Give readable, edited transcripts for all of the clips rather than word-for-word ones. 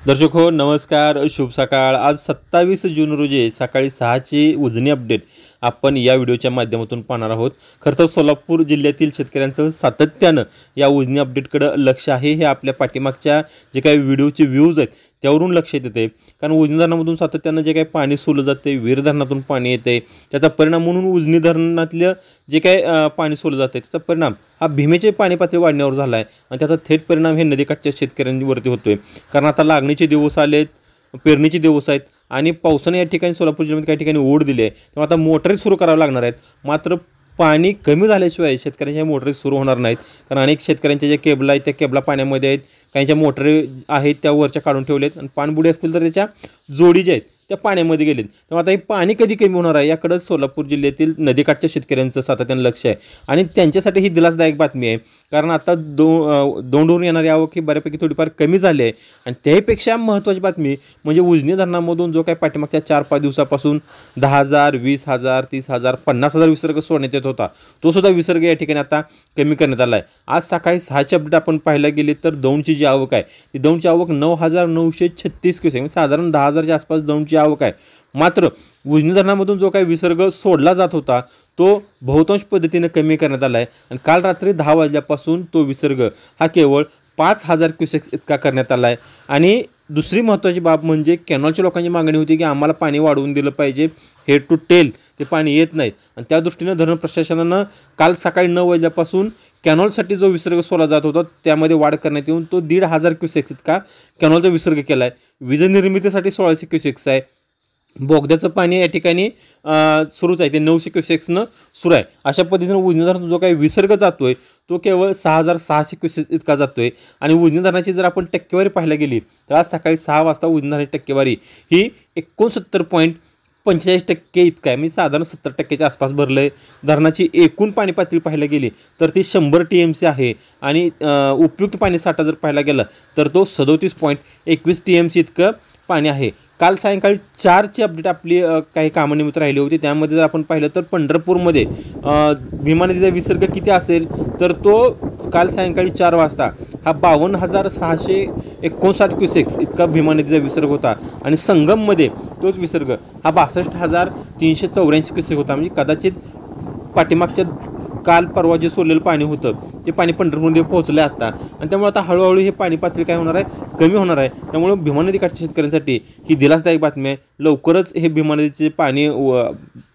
दर्शक हो नमस्कार, शुभ सकाळ। आज 27 जून रोजी सकाळी 6ची उजनी अपडेट आपण या व्हिडिओच्या माध्यमातून पाहणार आहोत। खरं तर सोलापूर जिल्ह्यातील शेतकऱ्यांचं सातत्यानं या उजनी अपडेटकडे लक्ष आहे। हे आपल्या पाठीमागच्या जे काही व्हिडिओचे व्ह्यूज आहेत त्यावरून लक्षात येते, कारण उजनी धरणामधून सातत्यानं जे काही पाणी सोडलं जाते, वीर धरणातून पाणी येते, त्याचा परिणाम म्हणून उजनी धरणातलं जे काही पाणी सोडलं जाते त्याचा परिणाम हा भीमेचे पाणी पातळी वाढण्यावर झाला आहे आणि त्याचा थेट परिणाम हे नदीकाठच्या शेतकऱ्यांवरती होतोय। कारण आता लागणीचे दिवस आलेत, पेरणीचे दिवस आहेत आणि पावसाने या ठिकाणी सोलापूर जिल्ह्यामध्ये काही ठिकाणी ओढ दिली आहे, तेव्हा आता मोटरी सुरू कराव्या लागणार आहेत। मात्र पाणी कमी झाल्याशिवाय शेतकऱ्यांच्या मोटरी सुरू होणार नाहीत, कारण अनेक शेतकऱ्यांच्या ज्या केबल आहेत त्या केबला पाण्यामध्ये आहेत, काहींच्या मोटरी आहेत त्या वरच्या काढून ठेवलेत आणि पाणबुडी असतील तर त्याच्या जोडी ज्या आहेत त्या पाण्यामध्ये गेलेत। तेव्हा आता हे पाणी कधी कमी होणार आहे याकडे सोलापूर जिल्ह्यातील नदीकाठच्या शेतकऱ्यांचं सातत्यानं लक्ष आहे आणि त्यांच्यासाठी ही दिलासदायक बातमी आहे, कारण आता दोंडून येणारी आवक ही बऱ्यापैकी थोडीफार कमी झाली आहे। आणि त्याहीपेक्षा महत्त्वाची बातमी म्हणजे उजनी धरणामधून जो काही पाठीमागच्या 4-5 दिवसापासून 10,000, 20,000, 30,000, 50,000 विसर्ग सोडण्यात येत होता, तो सुद्धा विसर्ग या ठिकाणी आता कमी करण्यात आला आहे। आज सकाळी 6ची अपडेट आपण पाहायला गेली तर दौंडची जी आवक आहे ती दौंडची आवक 9,936 क्युसेक, साधारण 10,000च्या आसपास दौंडची आवक आहे। मात्र उजनी धरणामधून जो काही विसर्ग सोडला जात होता तो बहुतांश पद्धतीने कमी करण्यात आला आहे आणि काल रात्री 10 वाजल्यापासून तो विसर्ग हा केवळ 5,000 क्युसेक्स इतका करण्यात आला आहे। आणि दुसरी महत्त्वाची बाब म्हणजे कॅनॉलच्या लोकांची मागणी होती की आम्हाला पाणी वाढवून दिलं पाहिजे, हेड टू टेल ते पाणी येत नाही आणि त्या दृष्टीनं धरण प्रशासनानं काल सकाळी 9 वाजल्यापासून कॅनॉलसाठी जो विसर्ग सोडला जात होता त्यामध्ये वाढ करण्यात येऊन तो 1,500 क्युसेक्स इतका कॅनॉलचा विसर्ग केला आहे। वीज निर्मितीसाठी 1600 क्युसेक्स आहे, बोगद्याचं पाणी या ठिकाणी सुरूच आहे, ते 900 क्युसेक्सनं सुरू आहे। अशा पद्धतीनं उजनी धरणातून जो काही विसर्ग जातोय तो केवळ 6,600 क्युसेक्स इतका जातोय। आणि उजनी धरणाची जर आपण टक्केवारी पाहायला गेली तर आज सकाळी 6 वाजता उजनी धरणाची टक्केवारी ही 69.45% इतका आहे, म्हणजे साधारण 70%च्या आसपास भरलं आहे। धरणाची एकूण पाणी पातळी पाहायला गेली तर ती 100 TMC आहे आणि उपयुक्त पाणी साठा जर पाहायला गेला तर तो 37.21 TMC इतकं पाणी आहे। काल सायंकाळी 4ची अपडेट आपली काही कामानिमित्त राहिली होती, त्यामध्ये जर आपण पाहिलं तर पंढरपूरमध्ये भीमा नदीचा विसर्ग किती असेल तर तो काल सायंकाळी 4 वाजता हा 52,659 क्युसेक्स इतका भीमा नदीचा विसर्ग होता आणि संगममध्ये तोच विसर्ग हा 62,384 क्युसेक होता। म्हणजे कदाचित पाठीमागच्या काल परवा जे सोडलेलं पाणी होतं ते पाणी पंढरपूरमध्ये पोहोचलं आहे आता, आणि त्यामुळे आता हळूहळू हे पाणी पातळी काय होणार आहे, कमी होणार आहे। त्यामुळे भीमा नदीकाठच्या शेतकऱ्यांसाठी ही दिलासदायक बातमी आहे। लवकरच हे भीमा नदीचे पाणी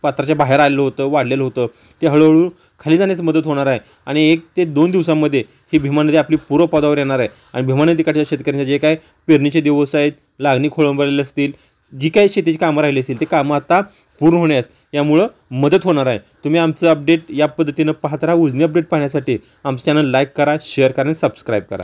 पात्राच्या बाहेर आलेलं होतं, वाढलेलं होतं, ते हळूहळू खाली जाण्यास मदत होणार आहे आणि 1 ते 2 दिवसांमध्ये ही भीमा नदी आपली पूर्वपदावर येणार आहे आणि भीमा नदीकाठच्या शेतकऱ्यांचे जे काय पेरणीचे दिवस आहेत, लागणी खोळंबलेले असतील, जी काही शेतीची कामं राहिली असतील ते कामं आता पूर्ण होण्यास यामुळं मदत होणार आहे। तुम्ही आमचं अपडेट या पद्धतीनं पाहत राहा। उजनी अपडेट पाहण्यासाठी आमचं चॅनल लाईक करा, शेअर करा आणि सबस्क्राईब करा।